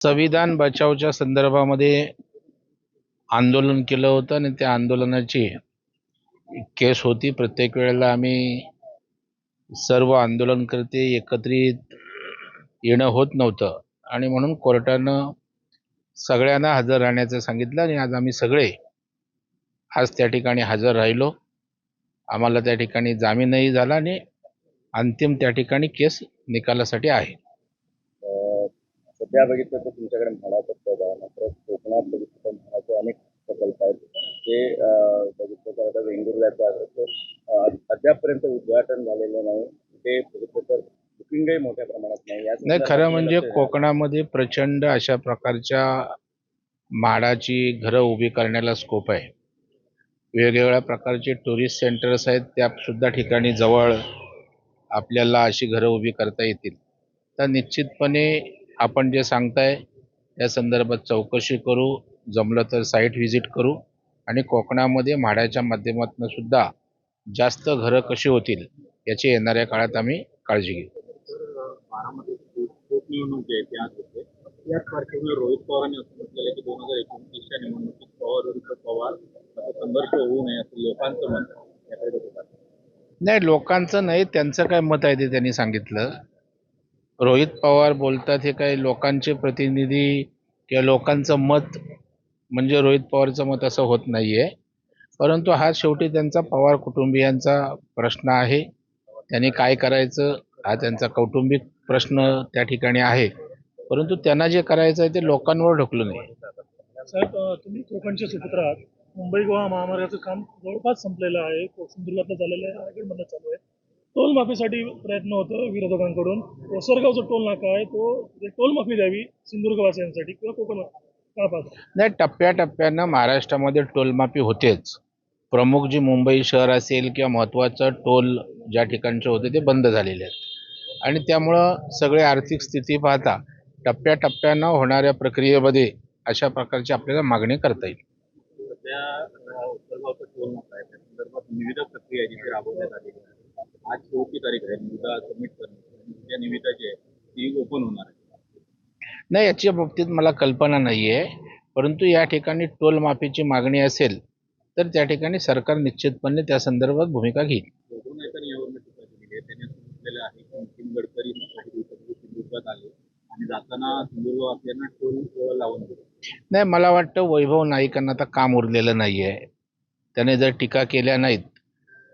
संविधान बचावच्या संदर्भामध्ये आंदोलन केलं होतं आणि त्या आंदोलनाची केस होती. प्रत्येक वेळेला आम्ही सर्व आंदोलनकर्ते एकत्रित येणं होत नव्हतं आणि म्हणून कोर्टानं सगळ्यांना हजर राहण्याचं सांगितलं आणि आज आम्ही सगळे त्या ठिकाणी हजर राहिलो. आम्हाला त्या ठिकाणी जामीनही झाला आणि अंतिम त्या ठिकाणी केस निकालासाठी आहे. सध्या बघितलं तर तुमच्याकडे म्हाडाचा प्रभाव आहे, मात्र कोकणात बघितलं तर म्हाडाचे अनेक प्रकल्प आहेत ते बघितलं तर आता वेंगुर्ल्याचं अद्यापपर्यंत उद्घाटन झालेलं नाही. ते बघितलं तर बुकिंगही मोठ्या प्रमाणात नाही. खरं म्हणजे कोकणामध्ये प्रचंड अशा प्रकारच्या म्हाडाची घरं उभी करण्याला स्कोप आहे. वेगवेगळ्या प्रकारचे टुरिस्ट सेंटर्स आहेत, त्या सुद्धा ठिकाणी जवळ आपल्याला अशी घरं उभी करता येतील. तर निश्चितपणे आपण जे सांगताय त्या संदर्भात चौकशी करू, जमलं तर साईट व्हिजिट करू आणि कोकणामध्ये म्हाडाच्या माध्यमातून सुद्धा जास्त घरं कशी होतील याची येणाऱ्या काळात आम्ही काळजी घेऊ. याच पार्श्वभूमीवर रोहित पवारांनी असं म्हटलेलं की 2029च्या निवडणुकीत पवार विरुद्ध पवार संघर्ष होऊ नये असं लोकांचं मत आहे. नाही, लोकांचं नाही, त्यांचं काय मत आहे ते त्यांनी सांगितलं. रोहित पवार बोलतात हे काही लोकांचे प्रतिनिधी किंवा लोकांचं मत म्हणजे रोहित पवारचं मत असं होत नाही आहे. परंतु हा शेवटी त्यांचा पवार कुटुंबियांचा प्रश्न आहे. त्यांनी काय करायचं हा त्यांचा कौटुंबिक प्रश्न त्या ठिकाणी आहे. परंतु त्यांना जे करायचं आहे ते लोकांवर ढकलू नये. साहेब, तुम्ही कोकणचे सुपुत्र आहात. मुंबई गोवा महामार्गाचं काम जवळपास संपलेलं आहे. सिंधुदुर्गातलं झालेलं आहे, रायगडमधलं चालू आहे. टोल माफीसाठी प्रयत्न होतो विरोधकांकडून. ओसरगावचा टोल नाका आहे, तो टोल माफी द्यावी सिंधुदुर्गवासियांसाठी किंवा कोकण काय पाहतो? नाही, टप्प्याटप्प्यानं महाराष्ट्रामध्ये टोलमाफी होतेच. प्रमुख जी मुंबई शहर असेल किंवा महत्त्वाचं टोल ज्या ठिकाणचे होते ते बंद झालेले आहेत आणि त्यामुळं सगळे आर्थिक स्थिती पाहता टप्प्याटप्प्यानं होणाऱ्या प्रक्रियेमध्ये अशा प्रकारची आपल्याला मागणी करता येईल. सध्या ओसरगावचा टोल नाका आहे, त्या संदर्भात विविध प्रक्रिया जिथे राबवण्यात आलेली आहे. आज शेवटची तारीख आहे निविदा सबमिट करण्याची. त्या निविदा जी आहे ती ओपन होणार आहे. नाही, याच्या बाबतीत मला कल्पना नाही आहे. परंतु या ठिकाणी टोल माफीची मागणी असेल तर त्या ठिकाणी सरकार निश्चितपणे त्या संदर्भात भूमिका घेईल. कोकण नेत्यांनी यावर टीका केलेली आहे. त्यांनी असं म्हटलेलं आहे की नितीन गडकरी काही दिवसापूर्वी सिंधुदुर्गात आले आणि जाताना सिंधुदुर्गवासियांना टोल लावून दिले. नाही, मला वाटतं वैभव नाईकांना आता काम उरलेलं नाही आहे. त्याने जर टीका केल्या नाहीत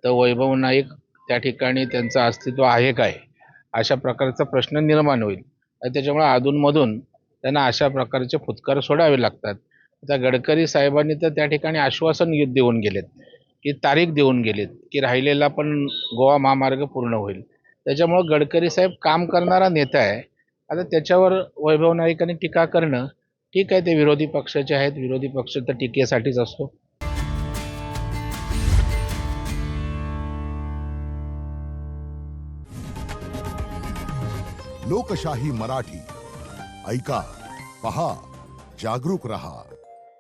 तर वैभव नाईक त्या ठिकाणी त्यांचं अस्तित्व आहे काय अशा प्रकारचा प्रश्न निर्माण होईल. त्याच्यामुळे अधूनमधून त्यांना अशा प्रकारचे फुतकार सोडावे लागतात. आता गडकरी साहेबांनी तर त्या ठिकाणी आश्वासन देऊन गेलेत की तारीख देऊन गेलेत की राहिलेला पण गोवा महामार्ग पूर्ण होईल. त्याच्यामुळं गडकरी साहेब काम करणारा नेता आहे. आता त्याच्यावर वैभव नाईकांनी टीका करणं ठीक आहे, ते विरोधी पक्षाचे आहेत. विरोधी पक्ष तर टीकेसाठीच असतो. लोकशाही मराठी ऐका, पहा, जागरूक रहा.